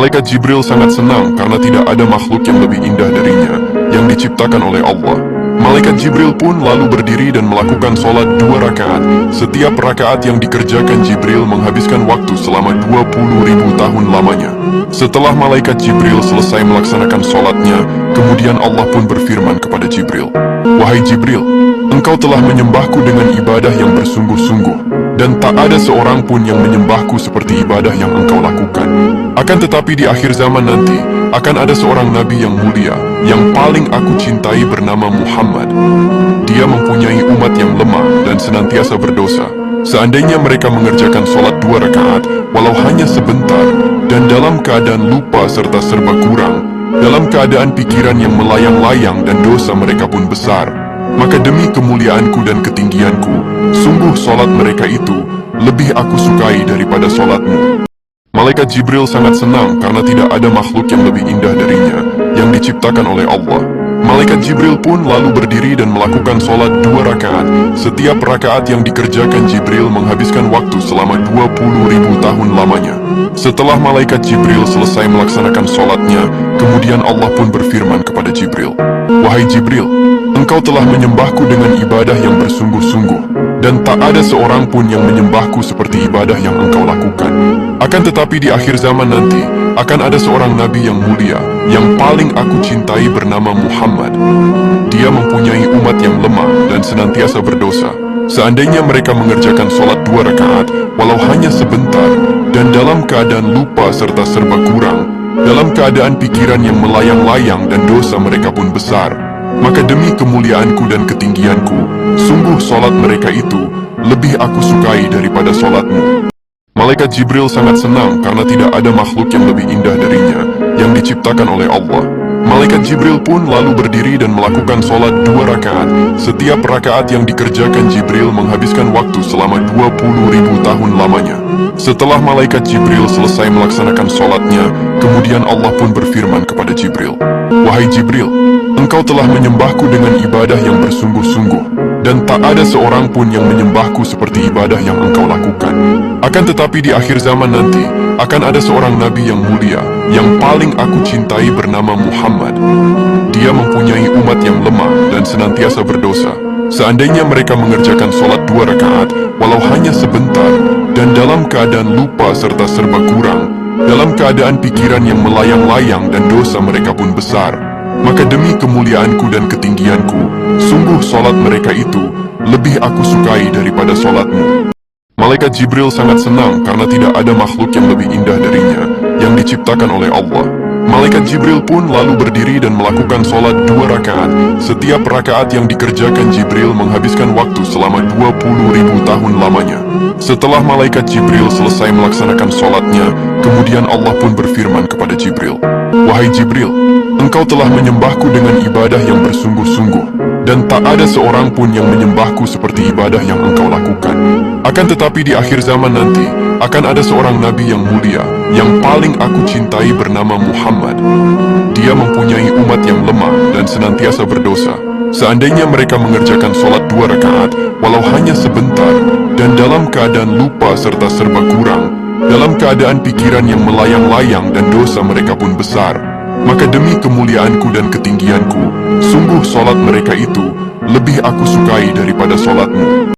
Malaikat Jibril sangat senang karena tidak ada makhluk yang lebih indah darinya yang diciptakan oleh Allah. Malaikat Jibril pun lalu berdiri dan melakukan sholat 2 rakaat. Setiap rakaat yang dikerjakan Jibril menghabiskan waktu selama 20.000 tahun lamanya. Setelah Malaikat Jibril selesai melaksanakan sholatnya, kemudian Allah pun berfirman kepada Jibril, "Wahai Jibril, engkau telah menyembahku dengan ibadah yang bersungguh-sungguh, dan tak ada seorang pun yang menyembahku seperti ibadah yang engkau lakukan. Akan tetapi di akhir zaman nanti, akan ada seorang Nabi yang mulia, yang paling aku cintai bernama Muhammad. Dia mempunyai umat yang lemah dan senantiasa berdosa. Seandainya mereka mengerjakan sholat 2 rakaat, walau hanya sebentar, dan dalam keadaan lupa serta serba kurang, dalam keadaan pikiran yang melayang-layang dan dosa mereka pun besar, maka demi kemuliaanku dan ketinggianku, sungguh sholat mereka itu lebih aku sukai daripada sholatmu." Malaikat Jibril sangat senang karena tidak ada makhluk yang lebih indah darinya yang diciptakan oleh Allah. Malaikat Jibril pun lalu berdiri dan melakukan sholat 2 rakaat. Setiap rakaat yang dikerjakan Jibril menghabiskan waktu selama 20.000 tahun lamanya. Setelah Malaikat Jibril selesai melaksanakan sholatnya, kemudian Allah pun berfirman kepada Jibril, "Wahai Jibril, engkau telah menyembahku dengan ibadah yang bersungguh-sungguh, dan tak ada seorang pun yang menyembahku seperti ibadah yang engkau lakukan. Akan tetapi di akhir zaman nanti, akan ada seorang Nabi yang mulia, yang paling aku cintai bernama Muhammad. Dia mempunyai umat yang lemah dan senantiasa berdosa. Seandainya mereka mengerjakan sholat 2 rakaat, walau hanya sebentar, dan dalam keadaan lupa serta serba kurang, dalam keadaan pikiran yang melayang-layang dan dosa mereka pun besar, maka demi kemuliaanku dan ketinggianku, sungguh sholat mereka itu lebih aku sukai daripada sholatmu." Malaikat Jibril sangat senang karena tidak ada makhluk yang lebih indah darinya yang diciptakan oleh Allah. Malaikat Jibril pun lalu berdiri dan melakukan sholat 2 rakaat. Setiap rakaat yang dikerjakan Jibril menghabiskan waktu selama 20.000 tahun lamanya. Setelah Malaikat Jibril selesai melaksanakan sholatnya, kemudian Allah pun berfirman kepada Jibril, "Wahai Jibril, engkau telah menyembahku dengan ibadah yang bersungguh-sungguh, dan tak ada seorang pun yang menyembahku seperti ibadah yang engkau lakukan. Akan tetapi di akhir zaman nanti, akan ada seorang Nabi yang mulia, yang paling aku cintai bernama Muhammad. Dia mempunyai umat yang lemah dan senantiasa berdosa. Seandainya mereka mengerjakan sholat 2 rakaat, walau hanya sebentar, dan dalam keadaan lupa serta serba kurang, dalam keadaan pikiran yang melayang-layang dan dosa mereka pun besar, maka demi kemuliaanku dan ketinggianku, sungguh sholat mereka itu lebih aku sukai daripada sholatmu." Malaikat Jibril sangat senang karena tidak ada makhluk yang lebih indah darinya yang diciptakan oleh Allah. Malaikat Jibril pun lalu berdiri dan melakukan sholat 2 rakaat. Setiap rakaat yang dikerjakan Jibril menghabiskan waktu selama 20.000 tahun lamanya. Setelah Malaikat Jibril selesai melaksanakan sholatnya, kemudian Allah pun berfirman kepada Jibril, "Wahai Jibril, engkau telah menyembahku dengan ibadah yang bersungguh-sungguh, dan tak ada seorang pun yang menyembahku seperti ibadah yang engkau lakukan. Akan tetapi di akhir zaman nanti, akan ada seorang Nabi yang mulia, yang paling aku cintai bernama Muhammad. Dia mempunyai umat yang lemah dan senantiasa berdosa. Seandainya mereka mengerjakan sholat 2 rakaat, walau hanya sebentar, dan dalam keadaan lupa serta serba kurang, dalam keadaan pikiran yang melayang-layang dan dosa mereka pun besar, maka demi kemuliaanku dan ketinggianku, sungguh sholat mereka itu lebih aku sukai daripada sholatmu."